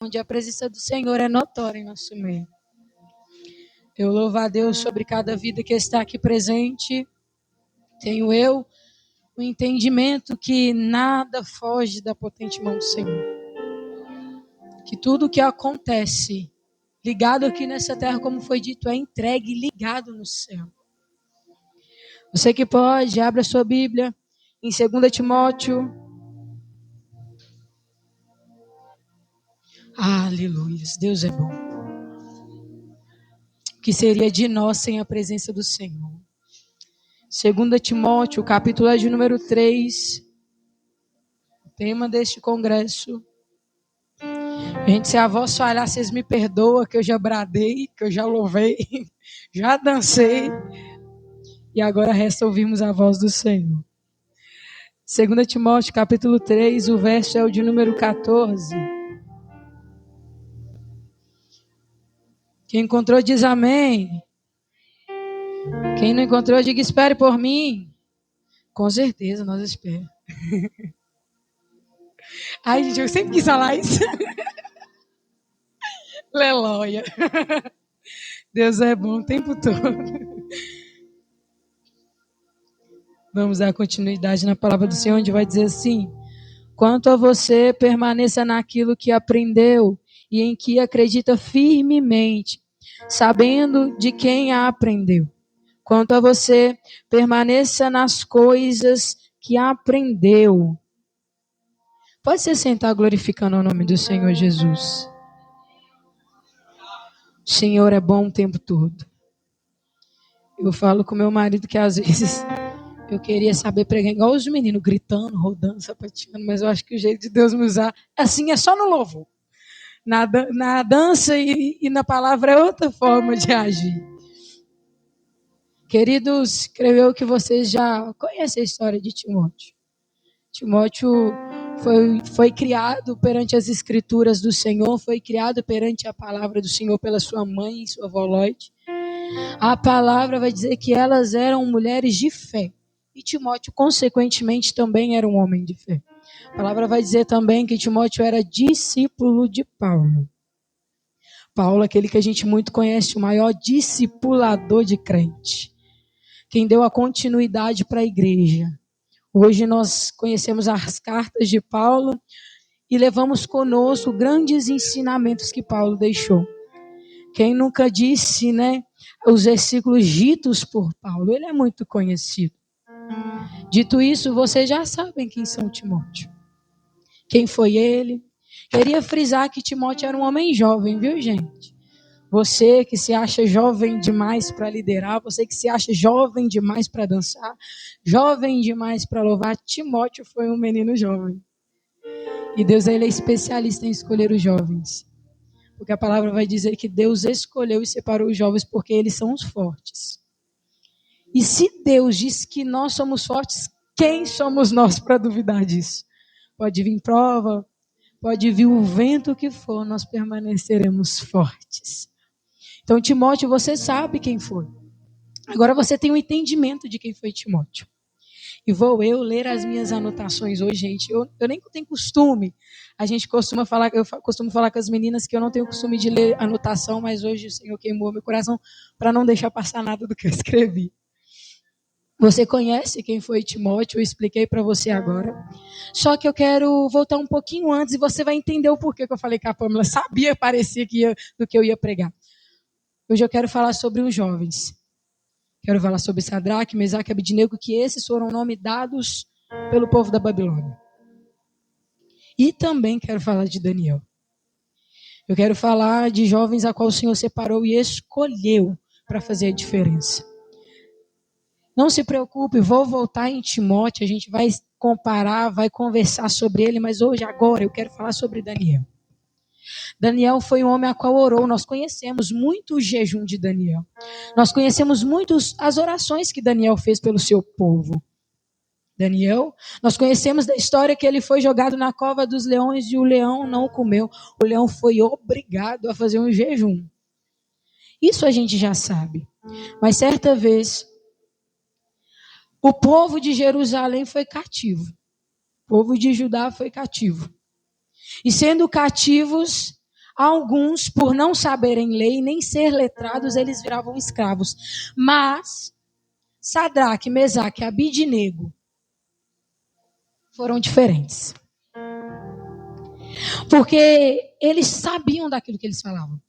onde a presença do Senhor é notória em nosso meio. Eu louvo a Deus sobre cada vida que está aqui presente. Tenho eu o entendimento que nada foge da potente mão do Senhor. Que tudo o que acontece ligado aqui nessa terra, como foi dito, é entregue e ligado no céu. Você que pode, abra sua Bíblia em 2 Timóteo. Aleluia, Deus é bom. O que seria de nós sem a presença do Senhor? 2 Timóteo, capítulo de número 3. O tema deste congresso. Gente, se a voz falhar, vocês me perdoam, que eu já bradei, que eu já louvei, já dancei. E agora resta ouvirmos a voz do Senhor. 2 Timóteo, capítulo 3, o verso é o de número 14. Quem encontrou diz amém. Quem não encontrou, diga espere por mim. Com certeza, nós esperamos. Ai, gente, eu sempre quis falar isso. Aleluia. Deus é bom o tempo todo. Vamos dar continuidade na palavra do Senhor, onde vai dizer assim: quanto a você, permaneça naquilo que aprendeu e em que acredita firmemente, sabendo de quem a aprendeu. Quanto a você, permaneça nas coisas que aprendeu. Pode se sentar glorificando o nome do Senhor Jesus. O Senhor é bom o tempo todo. Eu falo com meu marido que às vezes eu queria saber pregar igual os meninos, gritando, rodando, sapateando, mas eu acho que o jeito de Deus me usar, assim, é só no louvor. Na dança e na palavra é outra forma de agir. Queridos, creio eu que vocês já conhecem a história de Timóteo. Timóteo foi criado perante as escrituras do Senhor, foi criado perante a palavra do Senhor pela sua mãe e sua avó Loide. A palavra vai dizer que elas eram mulheres de fé. E Timóteo, consequentemente, também era um homem de fé. A palavra vai dizer também que Timóteo era discípulo de Paulo. Paulo, aquele que a gente muito conhece, o maior discipulador de crente. Quem deu a continuidade para a igreja. Hoje nós conhecemos as cartas de Paulo e levamos conosco grandes ensinamentos que Paulo deixou. Quem nunca disse, né, os versículos ditos por Paulo, ele é muito conhecido. Dito isso, vocês já sabem quem são Timóteo. Quem foi ele? Queria frisar que Timóteo era um homem jovem, viu, gente? Você que se acha jovem demais para liderar, você que se acha jovem demais para dançar, jovem demais para louvar, Timóteo foi um menino jovem. E Deus, ele é especialista em escolher os jovens. Porque a palavra vai dizer que Deus escolheu e separou os jovens porque eles são os fortes. E se Deus diz que nós somos fortes, quem somos nós para duvidar disso? Pode vir prova, pode vir o vento que for, nós permaneceremos fortes. Então, Timóteo, você sabe quem foi. Agora você tem um entendimento de quem foi Timóteo. E vou eu ler as minhas anotações hoje, gente. Eu nem tenho costume. A gente costuma falar, eu costumo falar com as meninas que eu não tenho costume de ler anotação, mas hoje o Senhor queimou meu coração para não deixar passar nada do que eu escrevi. Você conhece quem foi Timóteo, eu expliquei para você agora. Só que eu quero voltar um pouquinho antes e você vai entender o porquê que eu falei que a Pâmela sabia, parecia que do que eu ia pregar. Hoje eu quero falar sobre os jovens. Quero falar sobre Sadraque, Mesaque e Abednego, que esses foram nomes dados pelo povo da Babilônia. E também quero falar de Daniel. Eu quero falar de jovens a qual o Senhor separou e escolheu para fazer a diferença. Não se preocupe, vou voltar em Timóteo, a gente vai comparar, vai conversar sobre ele, mas hoje, agora, eu quero falar sobre Daniel. Daniel foi um homem a qual orou, nós conhecemos muito o jejum de Daniel. Nós conhecemos muito as orações que Daniel fez pelo seu povo. Daniel, nós conhecemos da história que ele foi jogado na cova dos leões e o leão não o comeu. O leão foi obrigado a fazer um jejum. Isso a gente já sabe. Mas certa vez, o povo de Jerusalém foi cativo. O povo de Judá foi cativo. E sendo cativos, Alguns, por não saberem lei, nem ser letrados, eles viravam escravos. Mas Sadraque, Mesaque e Abidnego foram diferentes. Porque eles sabiam daquilo que eles falavam.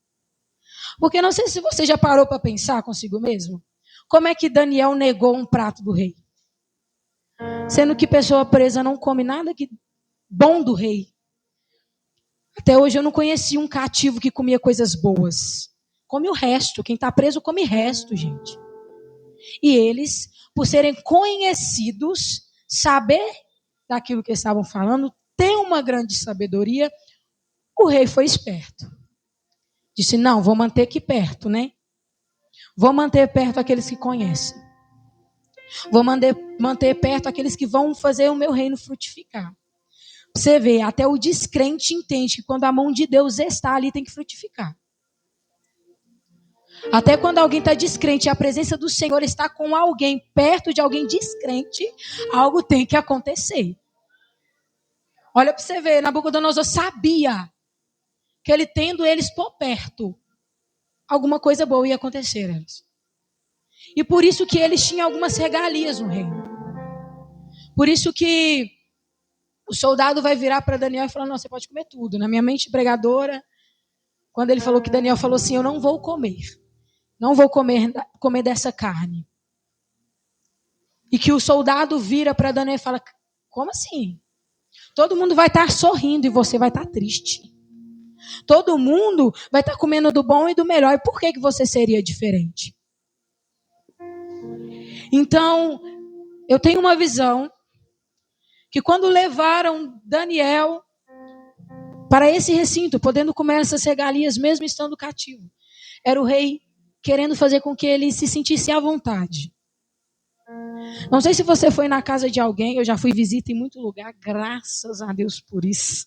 Porque não sei se você já parou para pensar consigo mesmo. Como é que Daniel negou um prato do rei? Sendo que pessoa presa não come nada bom do rei. Até hoje eu não conheci um cativo que comia coisas boas. Come o resto. Quem está preso come resto, gente. E eles, por serem conhecidos, saber daquilo que eles estavam falando, ter uma grande sabedoria, o rei foi esperto. Disse, não, vou manter aqui perto, né? Vou manter perto aqueles que conhecem. Vou manter perto aqueles que vão fazer o meu reino frutificar. Você vê, até o descrente entende que quando a mão de Deus está ali, tem que frutificar. Até quando alguém está descrente e a presença do Senhor está com alguém, perto de alguém descrente, algo tem que acontecer. Olha para você ver, Nabucodonosor sabia que ele tendo eles por perto, alguma coisa boa ia acontecer. E por isso que eles tinham algumas regalias no reino. Por isso que o soldado vai virar para Daniel e falar, não, você pode comer tudo. Na minha mente pregadora, quando ele falou que Daniel falou assim, eu não vou comer. Não vou comer dessa carne. E que o soldado vira para Daniel e fala, como assim? Todo mundo vai estar sorrindo e você vai estar triste. Todo mundo vai estar comendo do bom e do melhor. E por que você seria diferente? Então, eu tenho uma visão que quando levaram Daniel para esse recinto, podendo comer essas regalias, mesmo estando cativo, era o rei querendo fazer com que ele se sentisse à vontade. Não sei se você foi na casa de alguém, eu já fui visita em muito lugar, graças a Deus por isso.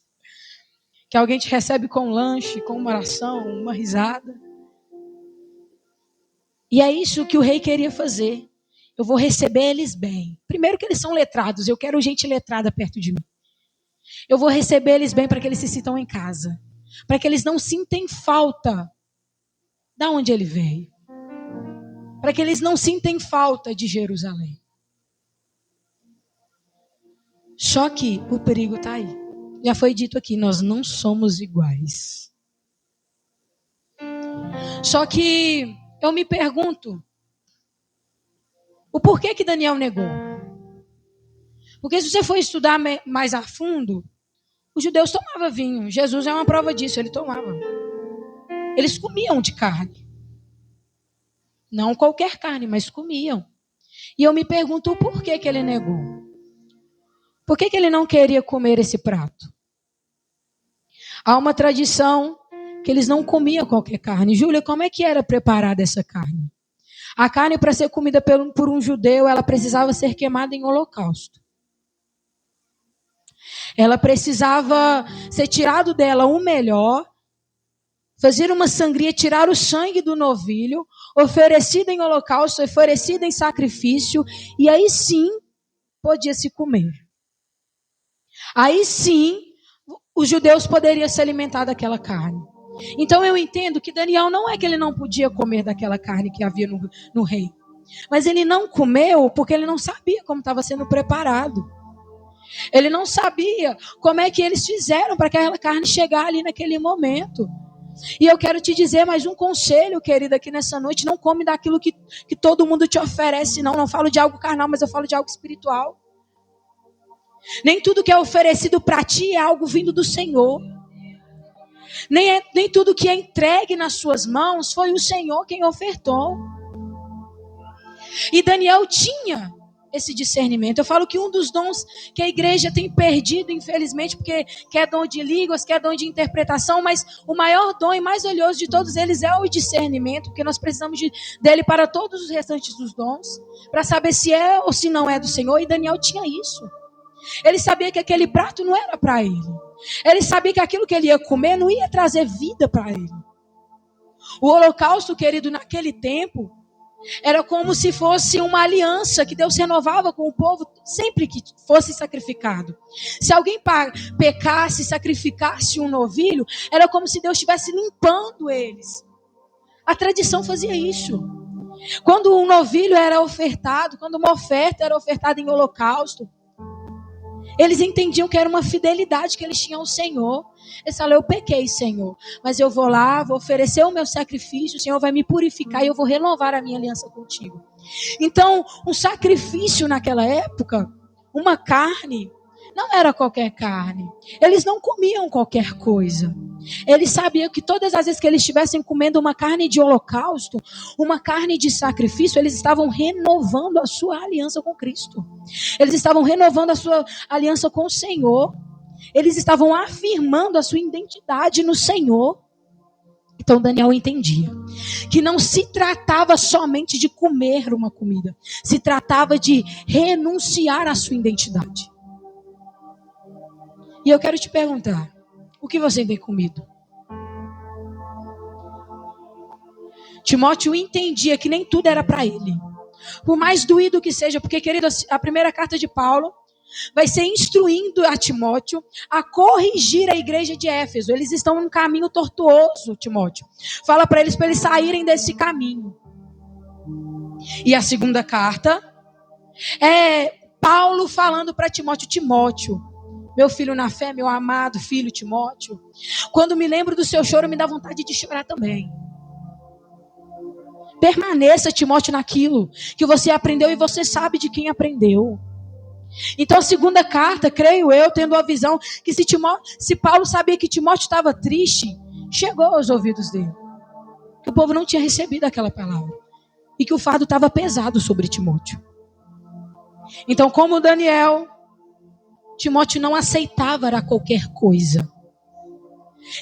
Que alguém te recebe com um lanche, com uma oração, uma risada. E é isso que o rei queria fazer. Eu vou receber eles bem. Primeiro que eles são letrados, eu quero gente letrada perto de mim. Eu vou receber eles bem para que eles se sintam em casa. Para que eles não sintem falta de onde ele veio. Para que eles não sintem falta de Jerusalém. Só que o perigo está aí. Já foi dito aqui, nós não somos iguais. Só que eu me pergunto, o porquê que Daniel negou? Porque se você for estudar mais a fundo, os judeus tomavam vinho. Jesus é uma prova disso, ele tomava. Eles comiam de carne. Não qualquer carne, mas comiam. E eu me pergunto o porquê que ele negou. Por que ele não queria comer esse prato? Há uma tradição que eles não comiam qualquer carne. Júlia, como é que era preparada essa carne? A carne, para ser comida por um judeu, ela precisava ser queimada em holocausto. Ela precisava ser tirado dela o melhor, fazer uma sangria, tirar o sangue do novilho, oferecida em holocausto, oferecida em sacrifício, e aí sim podia se comer. Aí sim os judeus poderiam se alimentar daquela carne. Então eu entendo que Daniel não é que ele não podia comer daquela carne que havia no rei. Mas ele não comeu porque ele não sabia como estava sendo preparado. Ele não sabia como é que eles fizeram para aquela carne chegar ali naquele momento. E eu quero te dizer mais um conselho, querida, aqui nessa noite. Não come daquilo que todo mundo te oferece, não. Não falo de algo carnal, mas eu falo de algo espiritual. Nem tudo que é oferecido para ti é algo vindo do Senhor. Nem tudo que é entregue nas suas mãos foi o Senhor quem ofertou. E Daniel tinha esse discernimento. Eu falo que um dos dons que a igreja tem perdido, infelizmente, porque quer dom de línguas, quer dom de interpretação, mas o maior dom e mais valioso de todos eles é o discernimento, porque nós precisamos dele para todos os restantes dos dons, para saber se é ou se não é do Senhor, e Daniel tinha isso. Ele sabia que aquele prato não era para ele. Ele sabia que aquilo que ele ia comer não ia trazer vida para ele. O holocausto, querido, naquele tempo, Era como se fosse uma aliança que Deus renovava com o povo sempre que fosse sacrificado. Se alguém pecasse, sacrificasse um novilho, era como se Deus estivesse limpando eles. A tradição fazia isso. Quando um novilho era ofertado, quando uma oferta era ofertada em holocausto, eles entendiam que era uma fidelidade que eles tinham ao Senhor. Eles falaram: eu pequei, Senhor, mas eu vou lá, vou oferecer o meu sacrifício, o Senhor vai me purificar e eu vou renovar a minha aliança contigo. Então, um sacrifício naquela época, uma carne, não era qualquer carne. Eles não comiam qualquer coisa. Eles sabiam que todas as vezes que eles estivessem comendo uma carne de holocausto, uma carne de sacrifício, eles estavam renovando a sua aliança com Cristo. Eles estavam renovando a sua aliança com o Senhor. Eles estavam afirmando a sua identidade no Senhor. Então Daniel entendia que não se tratava somente de comer uma comida, se tratava de renunciar à sua identidade. E eu quero te perguntar, o que você tem comido? Timóteo entendia que nem tudo era para ele. Por mais doído que seja, porque, querido, a primeira carta de Paulo vai ser instruindo a Timóteo a corrigir a igreja de Éfeso. Eles estão num caminho tortuoso, Timóteo. Fala para eles saírem desse caminho. E a segunda carta é Paulo falando para Timóteo: Timóteo, meu filho na fé, meu amado filho Timóteo, quando me lembro do seu choro, me dá vontade de chorar também. Permaneça, Timóteo, naquilo que você aprendeu e você sabe de quem aprendeu. Então a segunda carta, creio eu, tendo a visão que se Paulo sabia que Timóteo estava triste, chegou aos ouvidos dele. Que o povo não tinha recebido aquela palavra. E que o fardo estava pesado sobre Timóteo. Então, como Daniel, Timóteo não aceitava era qualquer coisa.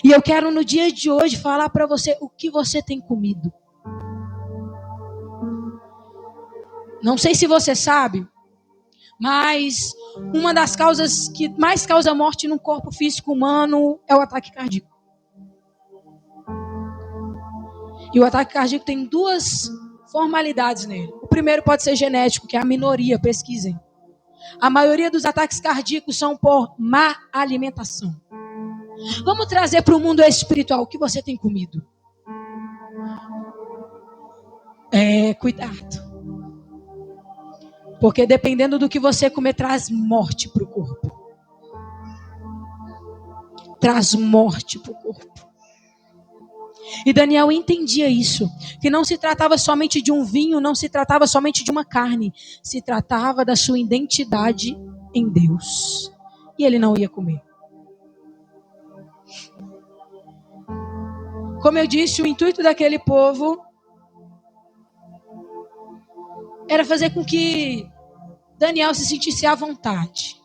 E eu quero no dia de hoje falar para você o que você tem comido. Não sei se você sabe, mas uma das causas que mais causa morte no corpo físico humano é o ataque cardíaco. E o ataque cardíaco tem duas formalidades nele. O primeiro pode ser genético, que é a minoria, pesquisem. A maioria dos ataques cardíacos são por má alimentação. Vamos trazer para o mundo espiritual o que você tem comido. Cuidado. Porque dependendo do que você comer, traz morte para o corpo. Traz morte para o corpo. E Daniel entendia isso. Que não se tratava somente de um vinho, não se tratava somente de uma carne. Se tratava da sua identidade em Deus. E ele não ia comer. Como eu disse, o intuito daquele povo era fazer com que Daniel se sentisse à vontade.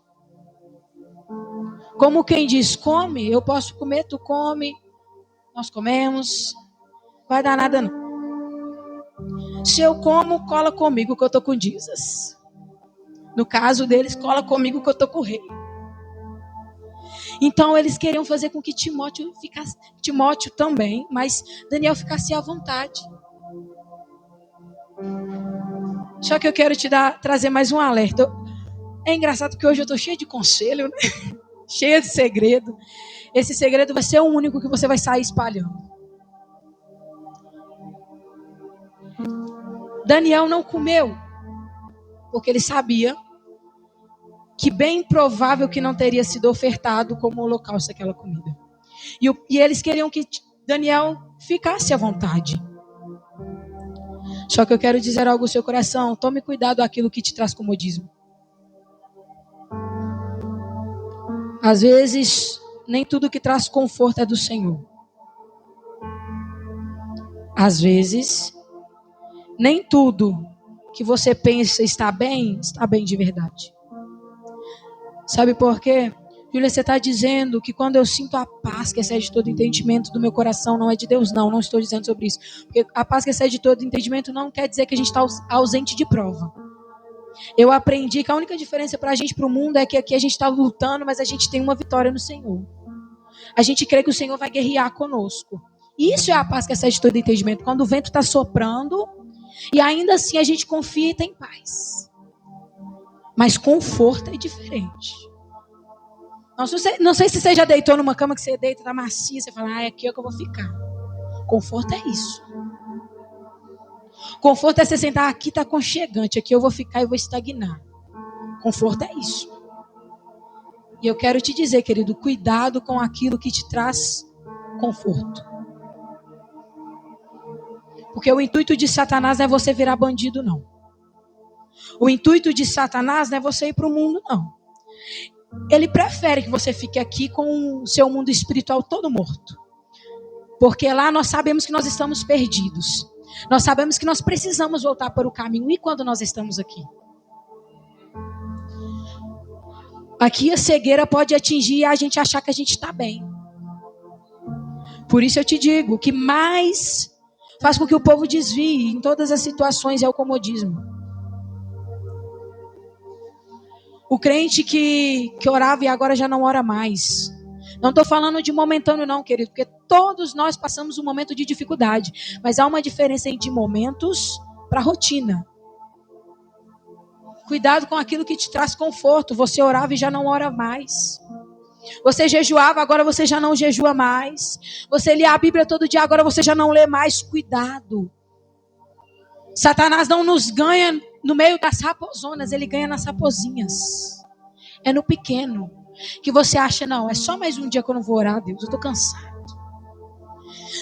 Como quem diz: come, eu posso comer, tu come, nós comemos, vai dar nada não. Se eu como, cola comigo que eu tô com Jesus. No caso deles, cola comigo que eu tô com o rei. Então eles queriam fazer com que Timóteo também, mas Daniel ficasse à vontade. Só que eu quero trazer mais um alerta. É engraçado que hoje eu tô cheio de conselho, né? Cheio de segredo. Esse segredo vai ser o único que você vai sair espalhando. Daniel não comeu, porque ele sabia que bem provável que não teria sido ofertado como holocausto aquela comida. E eles queriam que Daniel ficasse à vontade. Só que eu quero dizer algo ao seu coração: tome cuidado daquilo que te traz comodismo. Às vezes, nem tudo que traz conforto é do Senhor. Às vezes, nem tudo que você pensa está bem de verdade. Sabe por quê? Júlia, você está dizendo que quando eu sinto a paz que excede todo entendimento do meu coração, não é de Deus? Não estou dizendo sobre isso. Porque a paz que excede todo entendimento não quer dizer que a gente está ausente de prova. Eu aprendi que a única diferença para a gente, para o mundo, é que aqui a gente está lutando, mas a gente tem uma vitória no Senhor. A gente crê que o Senhor vai guerrear conosco. Isso é a paz que excede todo entendimento. Quando o vento está soprando, E ainda assim a gente confia e tem paz. Mas conforto é diferente. Não sei se você já deitou numa cama que você deita, tá macia, você fala, é aqui é que eu vou ficar. Conforto é isso. Conforto é você sentar, aqui tá aconchegante, aqui eu vou ficar e vou estagnar. Conforto é isso. E eu quero te dizer, querido, cuidado com aquilo que te traz conforto. Porque o intuito de Satanás não é você virar bandido, não. O intuito de Satanás não é você ir para o mundo, não. Ele prefere que você fique aqui com o seu mundo espiritual todo morto. Porque lá nós sabemos que nós estamos perdidos. Nós sabemos que nós precisamos voltar para o caminho. E quando nós estamos aqui? Aqui a cegueira pode atingir e a gente achar que a gente está bem. Por isso eu te digo, o que mais faz com que o povo desvie em todas as situações é o comodismo. O crente que orava e agora já não ora mais. Não estou falando de momentâneo não, querido, porque todos nós passamos um momento de dificuldade. Mas há uma diferença de momentos para rotina. Cuidado com aquilo que te traz conforto. Você orava e já não ora mais. Você jejuava, agora você já não jejua mais. Você lia a Bíblia todo dia, agora você já não lê mais. Cuidado. Satanás não nos ganha no meio das raposonas, ele ganha nas raposinhas. É no pequeno. Que você acha, não, é só mais um dia que eu não vou orar a Deus, eu estou cansado.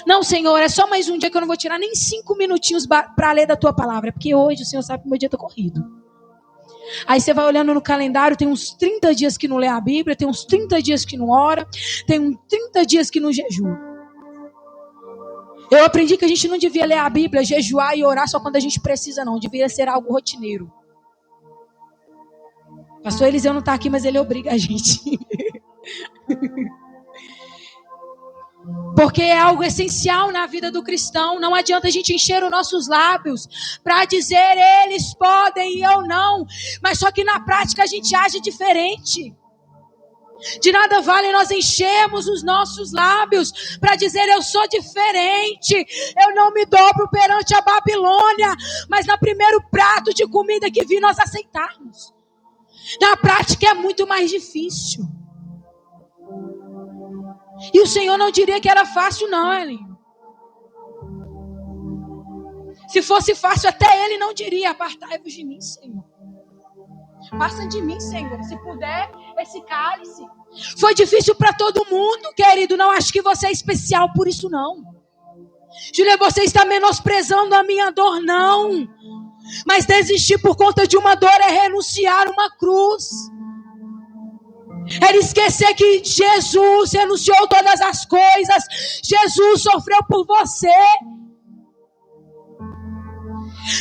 Não, Senhor, é só mais um dia que eu não vou tirar nem 5 minutinhos para ler da tua palavra. Porque hoje o Senhor sabe que meu dia está corrido. Aí você vai olhando no calendário, tem uns 30 dias que não lê a Bíblia, tem uns 30 dias que não ora, tem uns 30 dias que não jejua. Eu aprendi que a gente não devia ler a Bíblia, jejuar e orar só quando a gente precisa, não. Devia ser algo rotineiro. Pastor Eliseu não está aqui, mas ele obriga a gente. Porque é algo essencial na vida do cristão. Não adianta a gente encher os nossos lábios para dizer eles podem e eu não. Mas só que na prática a gente age diferente. De nada vale nós enchermos os nossos lábios para dizer eu sou diferente. Eu não me dobro perante a Babilônia. Mas no primeiro prato de comida que vi nós aceitarmos. Na prática é muito mais difícil. E o Senhor não diria que era fácil, não, Elinho. Se fosse fácil, até Ele não diria: apartai-vos de mim, Senhor. Passa de mim, Senhor. Se puder, esse cálice. Foi difícil para todo mundo, querido. Não acho que você é especial por isso, não. Júlia, você está menosprezando a minha dor, não. Mas desistir por conta de uma dor é renunciar uma cruz. Era esquecer que Jesus renunciou todas as coisas. Jesus sofreu por você.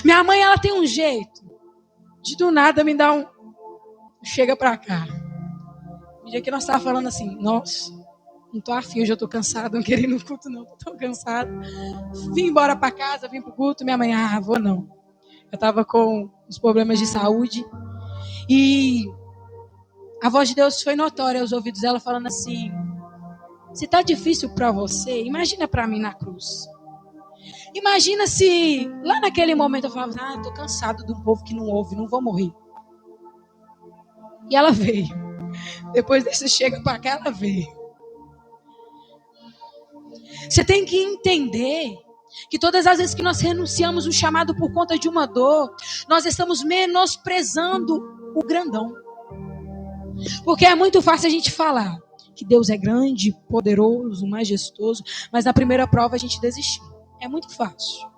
Minha mãe, ela tem um jeito de do nada me dar um... Chega pra cá. Um dia que nós estávamos falando assim, nossa, não tô afim, hoje eu tô cansado, não quero ir no culto não, tô cansado. Vim embora pra casa, vim pro culto, minha mãe, vou não. Eu tava com os problemas de saúde. E a voz de Deus foi notória aos ouvidos dela, falando assim: se tá difícil para você, imagina para mim na cruz. Imagina se lá naquele momento eu falava: tô cansado do povo que não ouve, não vou morrer. E ela veio. Depois desse chega para cá, ela veio. Você tem que entender que todas as vezes que nós renunciamos o chamado por conta de uma dor, nós estamos menosprezando o grandão. Porque é muito fácil a gente falar que Deus é grande, poderoso, majestoso, mas na primeira prova a gente desistir. É muito fácil.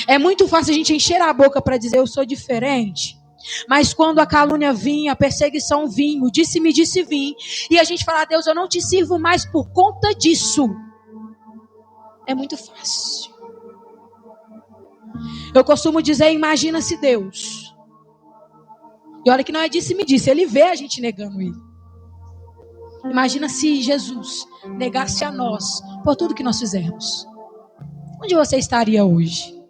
É muito fácil a gente encher a boca para dizer eu sou diferente, mas quando a calúnia vinha, a perseguição vinha, o disse-me disse vim, e a gente fala: Deus, eu não te sirvo mais por conta disso. É muito fácil. Eu costumo dizer, imagina se Deus... E olha que não é disse-me disse, ele vê a gente negando ele. Imagina se Jesus negasse a nós por tudo que nós fizemos. Onde você estaria hoje?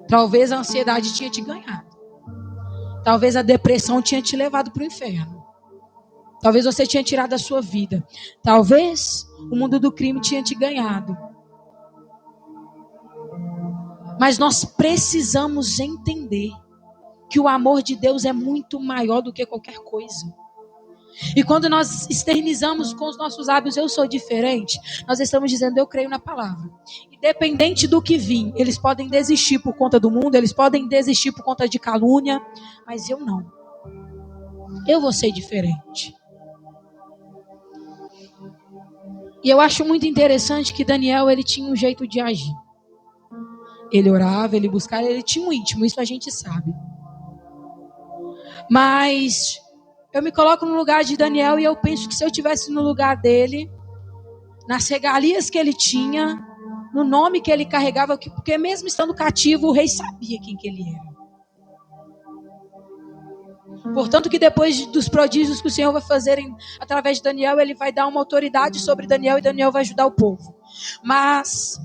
Talvez a ansiedade tinha te ganhado. Talvez a depressão tinha te levado para o inferno. Talvez você tinha tirado a sua vida. Talvez o mundo do crime tinha te ganhado. Mas nós precisamos entender que o amor de Deus é muito maior do que qualquer coisa. E quando nós externizamos com os nossos lábios, eu sou diferente, nós estamos dizendo, eu creio na palavra. Independente do que vir, eles podem desistir por conta do mundo, eles podem desistir por conta de calúnia, mas eu não. Eu vou ser diferente. E eu acho muito interessante que Daniel, ele tinha um jeito de agir. Ele orava, ele buscava, ele tinha um íntimo, isso a gente sabe. Mas eu me coloco no lugar de Daniel e eu penso que se eu estivesse no lugar dele, nas regalias que ele tinha, no nome que ele carregava, porque mesmo estando cativo, o rei sabia quem que ele era. Portanto que depois dos prodígios que o Senhor vai fazer através de Daniel, ele vai dar uma autoridade sobre Daniel e Daniel vai ajudar o povo. Mas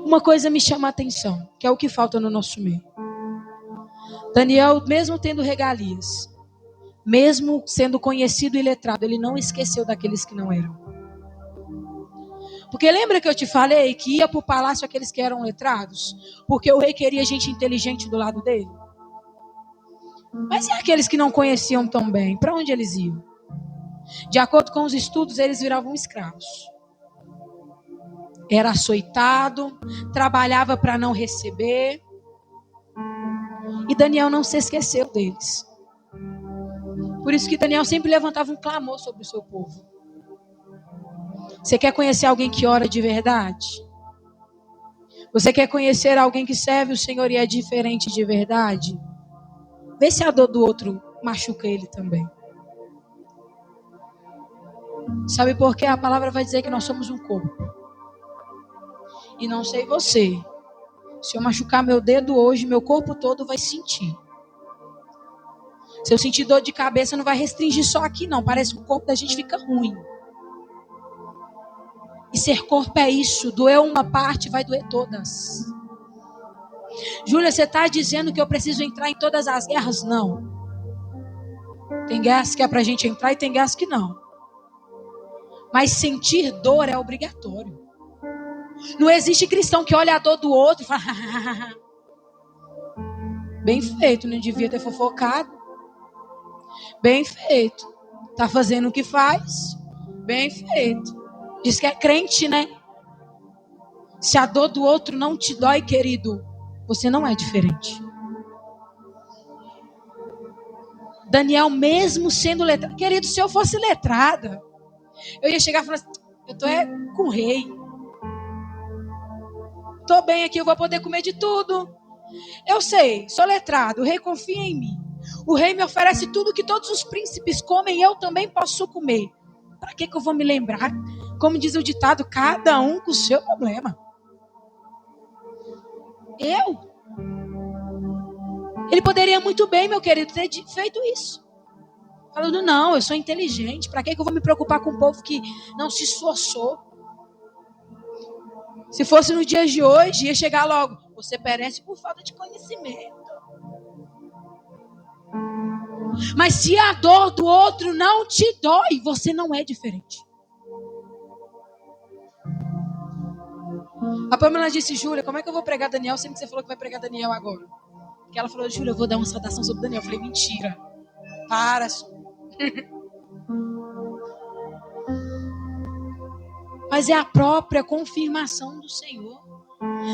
uma coisa me chama a atenção, que é o que falta no nosso meio. Daniel, mesmo tendo regalias, mesmo sendo conhecido e letrado, ele não esqueceu daqueles que não eram. Porque lembra que eu te falei que ia para o palácio aqueles que eram letrados? Porque o rei queria gente inteligente do lado dele. Mas e aqueles que não conheciam tão bem? Para onde eles iam? De acordo com os estudos, eles viravam escravos. Era açoitado, trabalhava para não receber. E Daniel não se esqueceu deles. Por isso que Daniel sempre levantava um clamor sobre o seu povo. Você quer conhecer alguém que ora de verdade? Você quer conhecer alguém que serve o Senhor e é diferente de verdade? Vê se a dor do outro machuca ele também. Sabe por quê? A palavra vai dizer que nós somos um corpo. E não sei você. Se eu machucar meu dedo hoje, meu corpo todo vai sentir. Se eu sentir dor de cabeça, não vai restringir só aqui não. Parece que o corpo da gente fica ruim. E ser corpo é isso. Doer uma parte, vai doer todas. Júlia, você está dizendo que eu preciso entrar em todas as guerras? Não. Tem guerras que é pra gente entrar e tem guerras que não. Mas sentir dor é obrigatório. Não existe cristão que olha a dor do outro e fala... Bem feito, não devia ter fofocado. Bem feito. Tá fazendo o que faz? Bem feito. Diz que é crente, né? Se a dor do outro não te dói, querido, você não é diferente. Daniel, mesmo sendo letrado, querido, se eu fosse letrada, eu ia chegar e falar assim, eu tô com o rei. Tô bem aqui, eu vou poder comer de tudo. Eu sei, sou letrado, o rei confia em mim. O rei me oferece tudo que todos os príncipes comem, eu também posso comer. Para que eu vou me lembrar? Como diz o ditado, cada um com o seu problema. Ele poderia muito bem, meu querido, ter feito isso. Falando, não, eu sou inteligente. Para que eu vou me preocupar com um povo que não se esforçou? Se fosse no dia de hoje, ia chegar logo. Você perece por falta de conhecimento. Mas se a dor do outro não te dói, você não é diferente. A Pamela disse, Júlia, como é que eu vou pregar Daniel, sendo que você falou que vai pregar Daniel agora? Porque ela falou, Júlia, eu vou dar uma saudação sobre Daniel. Eu falei, mentira. Para, Mas é a própria confirmação do Senhor.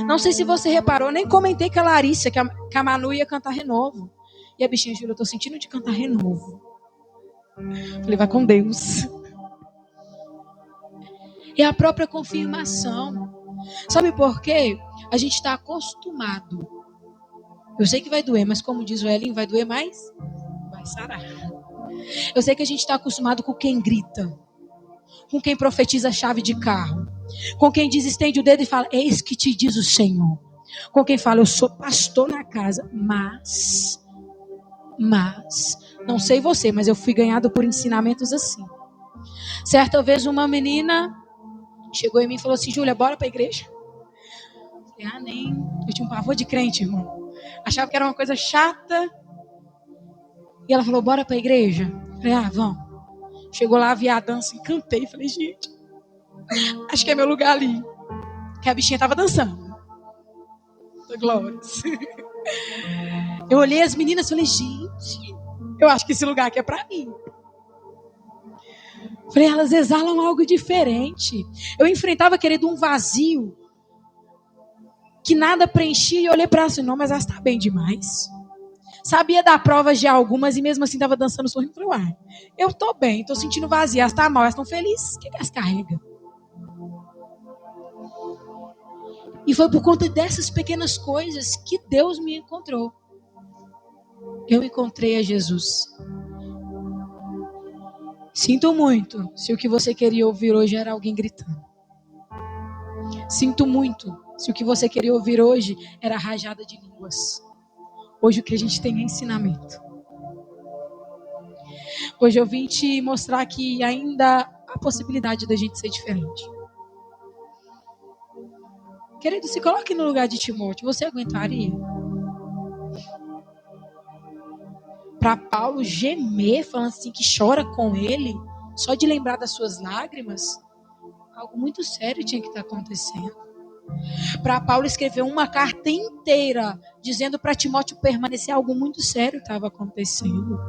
Não sei se você reparou, nem comentei com a Larissa, que a Manu ia cantar Renovo. E a bichinha, Júlia, eu tô sentindo de cantar Renovo. Falei, vai com Deus. É a própria confirmação. Sabe por quê? A gente está acostumado. Eu sei que vai doer, mas como diz o Elinho, vai doer mais? Vai sarar. Eu sei que a gente está acostumado com quem grita. Com quem profetiza a chave de carro. Com quem diz, estende o dedo e fala, eis que te diz o Senhor. Com quem fala, eu sou pastor na casa. Mas, não sei você, mas eu fui ganhado por ensinamentos assim. Certa vez uma menina chegou em mim e falou assim, Júlia, bora pra igreja? Eu falei, nem. Eu tinha um pavor de crente, irmão. Achava que era uma coisa chata. E ela falou, bora pra igreja? Eu falei, vamos. Chegou lá, vi a dança, encantei. Falei, gente, acho que é meu lugar ali. Que a bichinha tava dançando. Glórias. Eu olhei as meninas e falei, gente, eu acho que esse lugar aqui é pra mim. Falei, elas exalam algo diferente. Eu enfrentava, querido, um vazio que nada preenchia e eu olhei pra elas e falei, não, mas elas estão bem demais. Sabia dar provas de algumas e mesmo assim estava dançando sorrindo. Falei, uai, eu tô bem, tô sentindo vazio. Elas estão mal, elas estão felizes. O que elas carregam? E foi por conta dessas pequenas coisas que Deus me encontrou. Eu encontrei a Jesus. Sinto muito se o que você queria ouvir hoje era alguém gritando. Sinto muito se o que você queria ouvir hoje era rajada de línguas. Hoje o que a gente tem é ensinamento. Hoje eu vim te mostrar que ainda há possibilidade da gente ser diferente. Querido, se coloque no lugar de Timóteo. Você aguentaria? Para Paulo gemer, falando assim que chora com ele, só de lembrar das suas lágrimas, algo muito sério tinha que estar acontecendo. Para Paulo escrever uma carta inteira dizendo para Timóteo permanecer, algo muito sério estava acontecendo.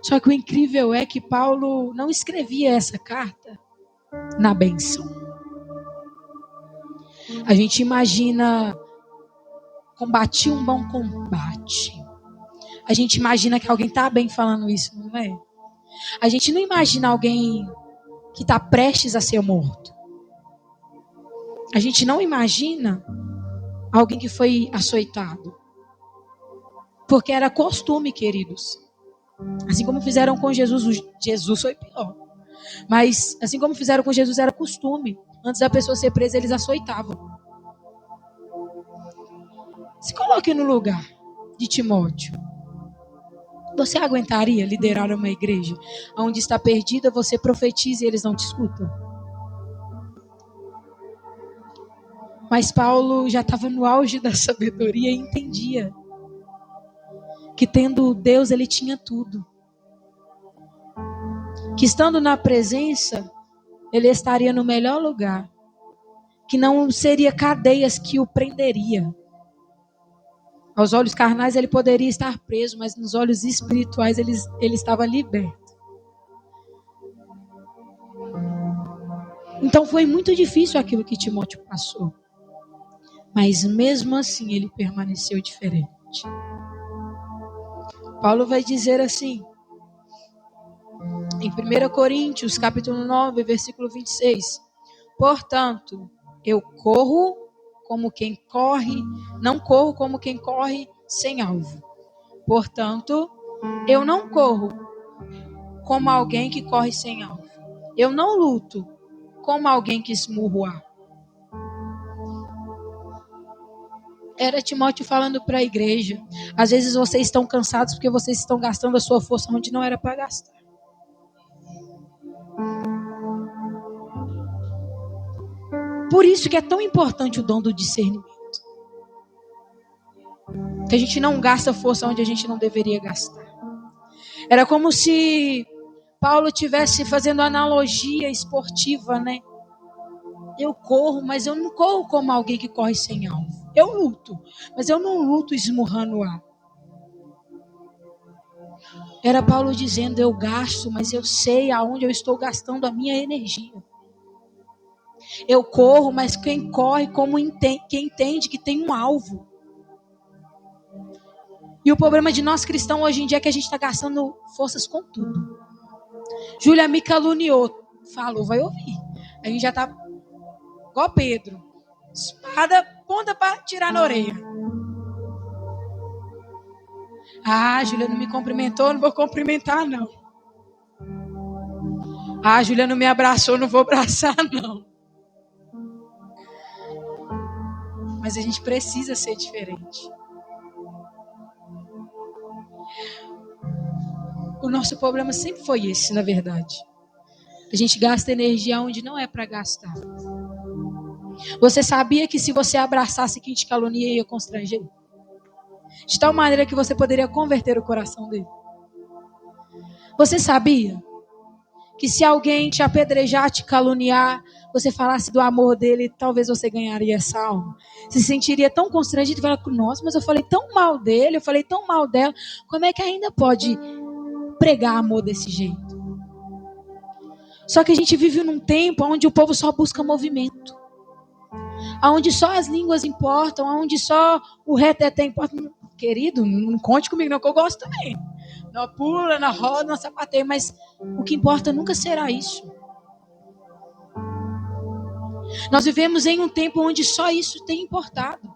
Só que o incrível é que Paulo não escrevia essa carta na bênção. A gente imagina combati um bom combate. A gente imagina que alguém está bem falando isso, não é? A gente não imagina alguém que está prestes a ser morto. A gente não imagina alguém que foi açoitado. Porque era costume, queridos. Assim como fizeram com Jesus, Jesus foi pior. Mas assim como fizeram com Jesus, era costume. Antes da pessoa ser presa, eles açoitavam. Se coloque no lugar de Timóteo. Você aguentaria liderar uma igreja onde está perdida, você profetiza e eles não te escutam? Mas Paulo já estava no auge da sabedoria e entendia que tendo Deus ele tinha tudo. Que estando na presença, ele estaria no melhor lugar. Que não seria cadeias que o prenderia. Aos olhos carnais ele poderia estar preso, mas nos olhos espirituais ele estava liberto. Então foi muito difícil aquilo que Timóteo passou. Mas mesmo assim ele permaneceu diferente. Paulo vai dizer assim, em 1 Coríntios, capítulo 9, versículo 26. Portanto, eu corro como quem corre, não corro como quem corre sem alvo. Portanto, eu não corro como alguém que corre sem alvo. Eu não luto como alguém que esmurra o ar. Era Timóteo falando para a igreja. Às vezes vocês estão cansados porque vocês estão gastando a sua força onde não era para gastar. Por isso que é tão importante o dom do discernimento. Que a gente não gasta força onde a gente não deveria gastar. Era como se Paulo estivesse fazendo analogia esportiva, né? Eu corro, mas eu não corro como alguém que corre sem alvo. Eu luto, mas eu não luto esmurrando o ar. Era Paulo dizendo, eu gasto, mas eu sei aonde eu estou gastando a minha energia. Eu corro, mas quem corre quem entende que tem um alvo. E o problema de nós cristãos hoje em dia é que a gente está gastando forças com tudo. Júlia me caluniou, falou, vai ouvir. A gente já está igual Pedro. Espada, ponta para tirar na orelha. Ah, Júlia não me cumprimentou, não vou cumprimentar não. Ah, Júlia não me abraçou, não vou abraçar não. Mas a gente precisa ser diferente. O nosso problema sempre foi esse, na verdade. A gente gasta energia onde não é para gastar. Você sabia que se você abraçasse quem te calunia, ia constranger? De tal maneira que você poderia converter o coração dele. Você sabia que se alguém te apedrejar, te caluniar, você falasse do amor dele, talvez você ganharia essa alma. Se sentiria tão constrangido e falar, nossa, mas eu falei tão mal dele, eu falei tão mal dela, como é que ainda pode pregar amor desse jeito? Só que a gente vive num tempo onde o povo só busca movimento, onde só as línguas importam, onde só o reteté importa. Querido, não conte comigo não, que eu gosto também. Não pula, não roda, não sapateia, mas o que importa nunca será isso. Nós vivemos em um tempo onde só isso tem importado.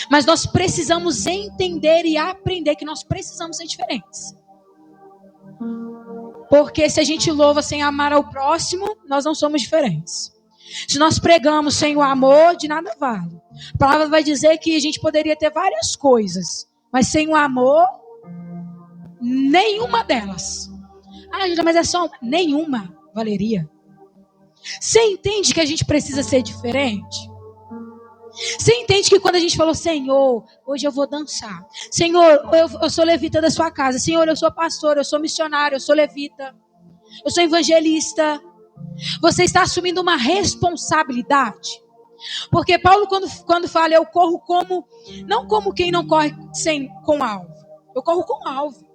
Mas nós precisamos entender e aprender que nós precisamos ser diferentes. Porque se a gente louva sem amar ao próximo, nós não somos diferentes. Se nós pregamos sem o amor, de nada vale. A palavra vai dizer que a gente poderia ter várias coisas, mas sem o amor, nenhuma delas. Ah, Julia, mas é só uma. Nenhuma valeria. Você entende que a gente precisa ser diferente? Você entende que quando a gente falou, Senhor, hoje eu vou dançar. Senhor, eu sou levita da sua casa. Senhor, eu sou pastor, eu sou missionário, eu sou levita. Eu sou evangelista. Você está assumindo uma responsabilidade. Porque Paulo, quando fala, eu corro como, não como quem não corre com alvo. Eu corro com alvo.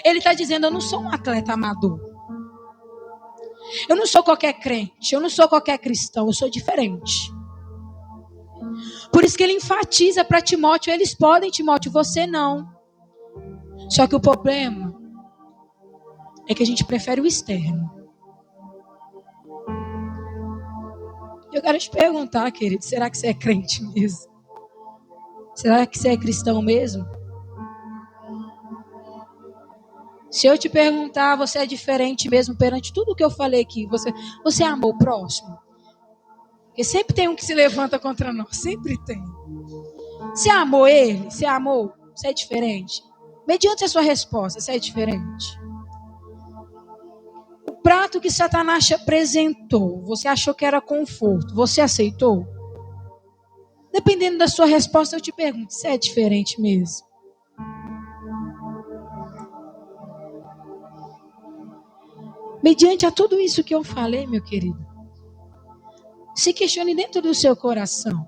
Ele está dizendo, eu não sou um atleta amador. Eu não sou qualquer crente, eu não sou qualquer cristão, eu sou diferente. Por isso que ele enfatiza para Timóteo, eles podem, Timóteo, você não. Só que o problema é que a gente prefere o externo. Eu quero te perguntar, querido, será que você é crente mesmo? Será que você é cristão mesmo? Se eu te perguntar, você é diferente mesmo perante tudo que eu falei aqui? Você amou o próximo? Porque sempre tem um que se levanta contra nós. Sempre tem. Você amou ele? Você amou? Você é diferente? Mediante a sua resposta, você é diferente? O prato que Satanás te apresentou, você achou que era conforto, você aceitou? Dependendo da sua resposta, eu te pergunto, você é diferente mesmo? Mediante a tudo isso que eu falei, meu querido, se questione dentro do seu coração.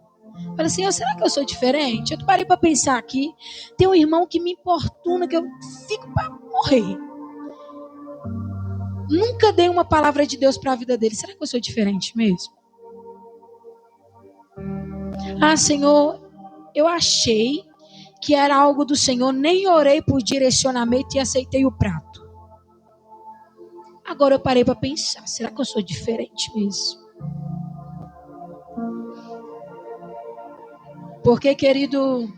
Fala assim, será que eu sou diferente? Eu parei para pensar aqui. Tem um irmão que me importuna, que eu fico para morrer. Nunca dei uma palavra de Deus para a vida dele. Será que eu sou diferente mesmo? Ah, Senhor, eu achei que era algo do Senhor. Nem orei por direcionamento e aceitei o prato. Agora eu parei para pensar. Será que eu sou diferente mesmo? Porque, querido,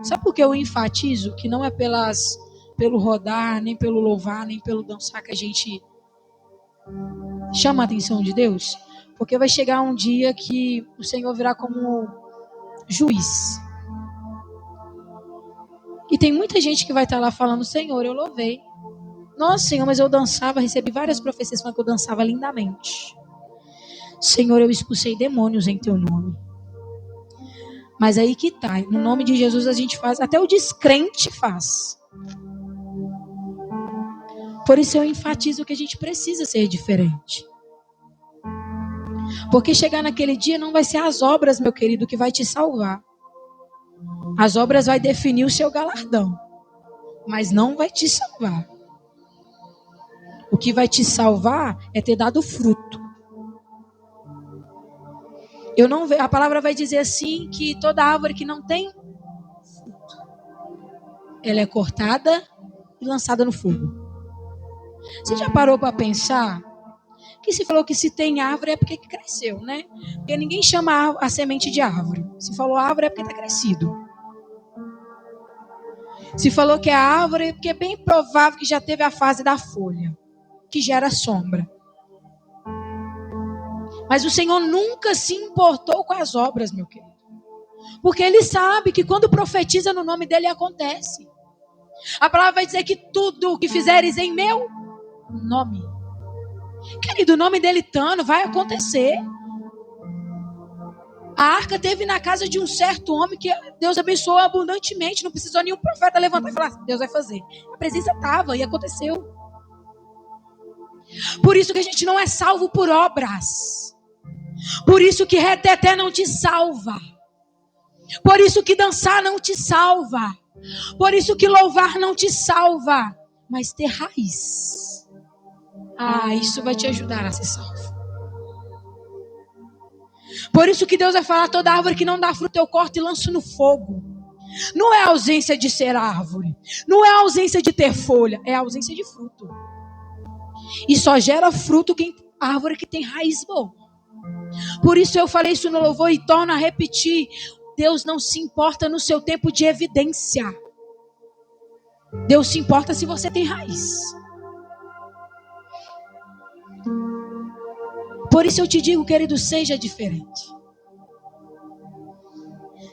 sabe por que eu enfatizo que não é pelo rodar, nem pelo louvar, nem pelo dançar que a gente chama a atenção de Deus? Porque vai chegar um dia que o Senhor virá como juiz. E tem muita gente que vai estar lá falando, Senhor, eu louvei. Nossa, Senhor, mas eu dançava, recebi várias profecias falando que eu dançava lindamente. Senhor, eu expulsei demônios em teu nome. Mas aí que tá, no nome de Jesus a gente faz, até o descrente faz. Por isso eu enfatizo que a gente precisa ser diferente. Porque chegar naquele dia não vai ser as obras, meu querido, que vai te salvar. As obras vai definir o seu galardão, mas não vai te salvar. O que vai te salvar é ter dado fruto. A palavra vai dizer assim que toda árvore que não tem fruto, ela é cortada e lançada no fogo. Você já parou para pensar que se falou que se tem árvore é porque cresceu, né? Porque ninguém chama a semente de árvore. Se falou árvore é porque está crescido. Se falou que é árvore é porque é bem provável que já teve a fase da folha, que gera sombra. Mas o Senhor nunca se importou com as obras, meu querido. Porque Ele sabe que quando profetiza no nome dEle acontece. A palavra vai dizer que tudo o que fizeres em meu nome. Querido, o nome dEle estando vai acontecer. A arca teve na casa de um certo homem que Deus abençoou abundantemente. Não precisou nenhum profeta levantar e falar, Deus vai fazer. A presença estava e aconteceu. Por isso que a gente não é salvo por obras. Por isso que reteté não te salva. Por isso que dançar não te salva. Por isso que louvar não te salva. Mas ter raiz. Isso vai te ajudar a ser salvo. Por isso que Deus vai falar: toda árvore que não dá fruto eu corto e lanço no fogo. Não é a ausência de ser árvore. Não é a ausência de ter folha. É a ausência de fruto. E só gera fruto a árvore que tem raiz boa. Por isso eu falei isso no louvor e torno a repetir. Deus não se importa no seu tempo de evidência. Deus se importa se você tem raiz. Por isso eu te digo, querido, seja diferente.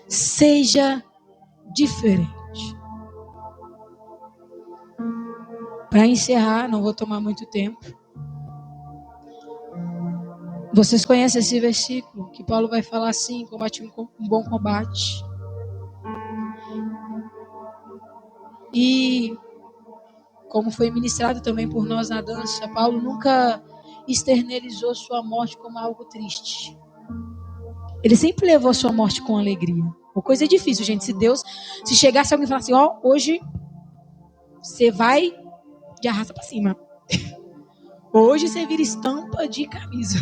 Seja diferente. Para encerrar, não vou tomar muito tempo. Vocês conhecem esse versículo que Paulo vai falar assim: combate um bom combate. E como foi ministrado também por nós na dança, Paulo nunca externalizou sua morte como algo triste. Ele sempre levou sua morte com alegria. Uma coisa difícil, gente. Se chegasse alguém e falasse: hoje você vai de arrasta para cima. Hoje você vira estampa de camisa.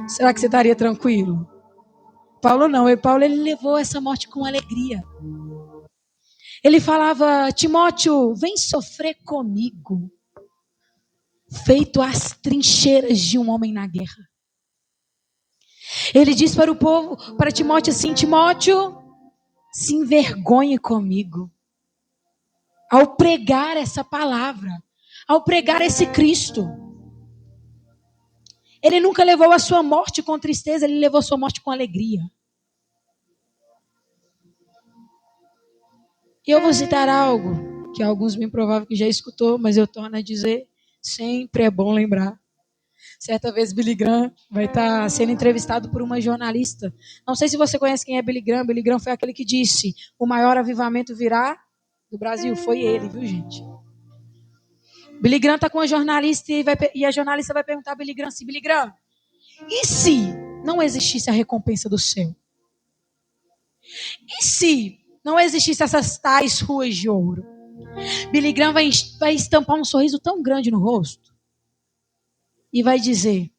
Será que você estaria tranquilo? Paulo não. Paulo ele levou essa morte com alegria. Ele falava: Timóteo, vem sofrer comigo. Feito às trincheiras de um homem na guerra. Ele diz para o povo, para Timóteo assim: Timóteo, se envergonhe comigo. Ao pregar essa palavra, ao pregar esse Cristo. Ele nunca levou a sua morte com tristeza, ele levou a sua morte com alegria. E eu vou citar algo que alguns bem provável que já escutou, mas eu torno a dizer, sempre é bom lembrar. Certa vez Billy Graham vai estar sendo entrevistado por uma jornalista. Não sei se você conhece quem é Billy Graham. Billy Graham foi aquele que disse: o maior avivamento virá do Brasil. Foi ele, viu, gente? Billy Graham está com uma jornalista e a jornalista vai perguntar a Billy Graham assim: Billy Graham, e se não existisse a recompensa do céu? E se não existisse essas tais ruas de ouro? Billy Graham vai estampar um sorriso tão grande no rosto e vai dizer: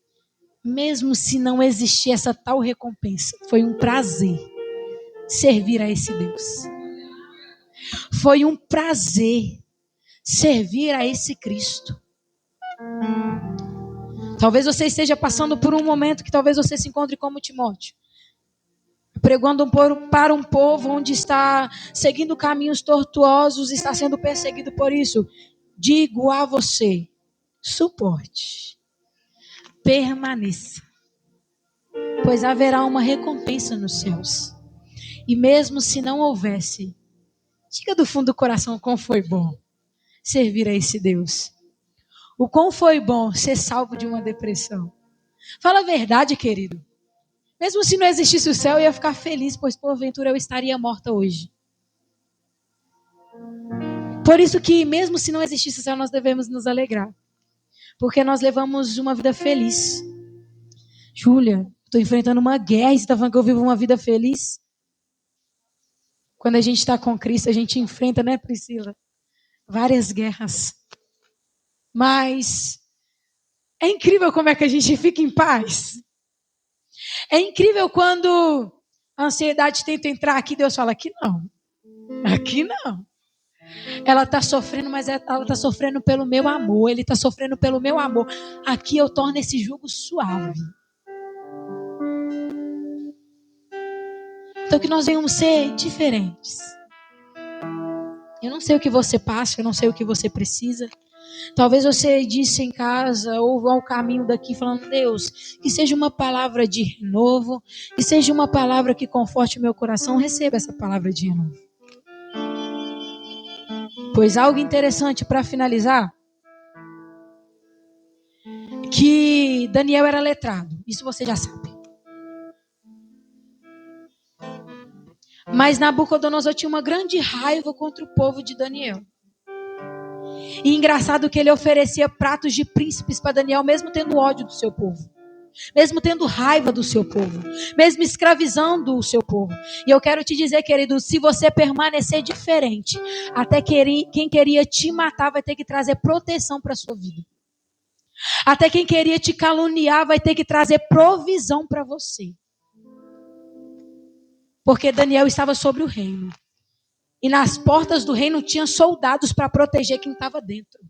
mesmo se não existir essa tal recompensa, foi um prazer servir a esse Deus. Foi um prazer servir a esse Cristo. Talvez você esteja passando por um momento que talvez você se encontre como Timóteo, pregando para um povo onde está seguindo caminhos tortuosos, está sendo perseguido por isso. Digo a você: suporte, permaneça, pois haverá uma recompensa nos céus. E mesmo se não houvesse, diga do fundo do coração: como foi bom servir a esse Deus. O quão foi bom ser salvo de uma depressão. Fala a verdade, querido. Mesmo se não existisse o céu, eu ia ficar feliz, pois porventura eu estaria morta hoje. Por isso que mesmo se não existisse o céu, nós devemos nos alegrar. Porque nós levamos uma vida feliz. Júlia, estou enfrentando uma guerra e você está falando que eu vivo uma vida feliz? Quando a gente está com Cristo, a gente enfrenta, né, Priscila? Várias guerras. Mas é incrível como é que a gente fica em paz. É incrível quando a ansiedade tenta entrar aqui, Deus fala: aqui não. Aqui não. Ela está sofrendo, mas ela está sofrendo pelo meu amor. Ele está sofrendo pelo meu amor. Aqui eu torno esse jugo suave. Então que nós venhamos ser diferentes. Eu não sei o que você passa, eu não sei o que você precisa. Talvez você disse em casa ou ao caminho daqui falando: Deus, que seja uma palavra de renovo, que seja uma palavra que conforte o meu coração. Receba essa palavra de renovo. Pois algo interessante para finalizar, que Daniel era letrado. Isso você já sabe. Mas Nabucodonosor tinha uma grande raiva contra o povo de Daniel. E engraçado que ele oferecia pratos de príncipes para Daniel, mesmo tendo ódio do seu povo. Mesmo tendo raiva do seu povo. Mesmo escravizando o seu povo. E eu quero te dizer, querido, se você permanecer diferente, até quem queria te matar vai ter que trazer proteção para a sua vida. Até quem queria te caluniar vai ter que trazer provisão para você. Porque Daniel estava sobre o reino. E nas portas do reino tinha soldados para proteger quem estava dentro.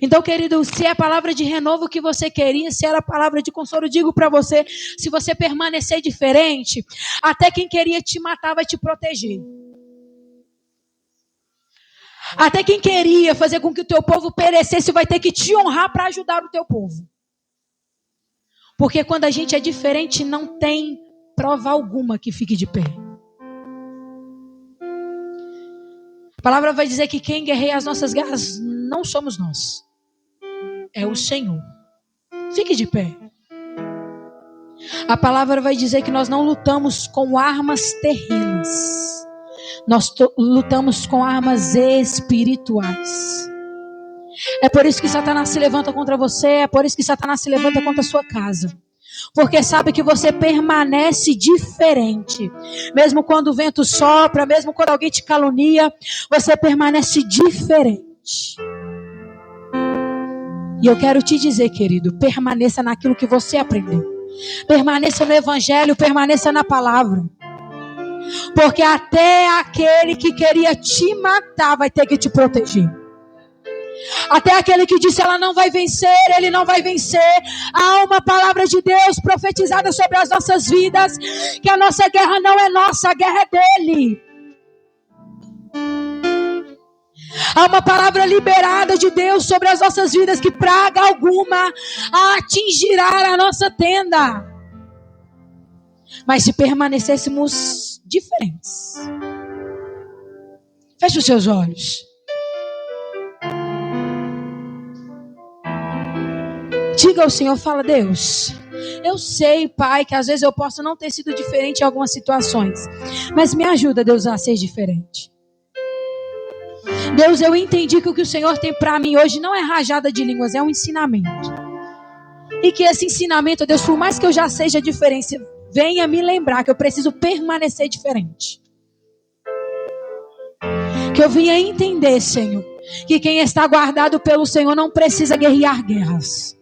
Então, querido, se é a palavra de renovo que você queria, se era a palavra de consolo, eu digo para você, se você permanecer diferente, até quem queria te matar vai te proteger. Até quem queria fazer com que o teu povo perecesse vai ter que te honrar para ajudar o teu povo. Porque quando a gente é diferente, não tem prova alguma que fique de pé. A palavra vai dizer que quem guerreia as nossas guerras não somos nós. É o Senhor. Fique de pé. A palavra vai dizer que nós não lutamos com armas terrenas. Nós lutamos com armas espirituais. É por isso que Satanás se levanta contra você. É por isso que Satanás se levanta contra a sua casa. Porque sabe que você permanece diferente. Mesmo quando o vento sopra, mesmo quando alguém te calunia, você permanece diferente. E eu quero te dizer, querido, permaneça naquilo que você aprendeu. Permaneça no evangelho, permaneça na palavra. Porque até aquele que queria te matar vai ter que te proteger. Até aquele que disse ela não vai vencer, ele não vai vencer. Há uma palavra de Deus profetizada sobre as nossas vidas, que a nossa guerra não é nossa, a guerra é dele. Há uma palavra liberada de Deus sobre as nossas vidas, que praga alguma atingirá a nossa tenda. Mas se permanecêssemos diferentes. Feche os seus olhos. Diga ao Senhor, fala: Deus, eu sei, Pai, que às vezes eu posso não ter sido diferente em algumas situações, mas me ajuda, Deus, a ser diferente. Deus, eu entendi que o que o Senhor tem para mim hoje não é rajada de línguas, é um ensinamento. E que esse ensinamento, Deus, por mais que eu já seja diferente, venha me lembrar que eu preciso permanecer diferente. Que eu venha entender, Senhor, que quem está guardado pelo Senhor não precisa guerrear guerras.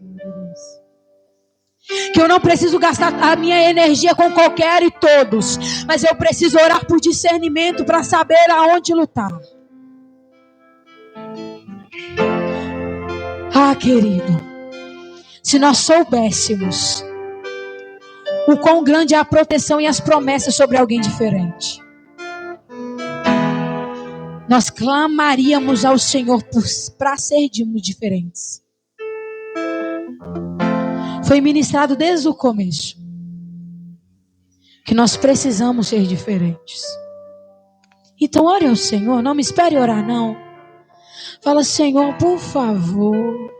Que eu não preciso gastar a minha energia com qualquer e todos, mas eu preciso orar por discernimento para saber aonde lutar. Ah, querido, se nós soubéssemos o quão grande é a proteção e as promessas sobre alguém diferente, nós clamaríamos ao Senhor para sermos diferentes. Foi ministrado desde o começo que nós precisamos ser diferentes. Então ore ao Senhor, não me espere orar não. Fala: Senhor, por favor,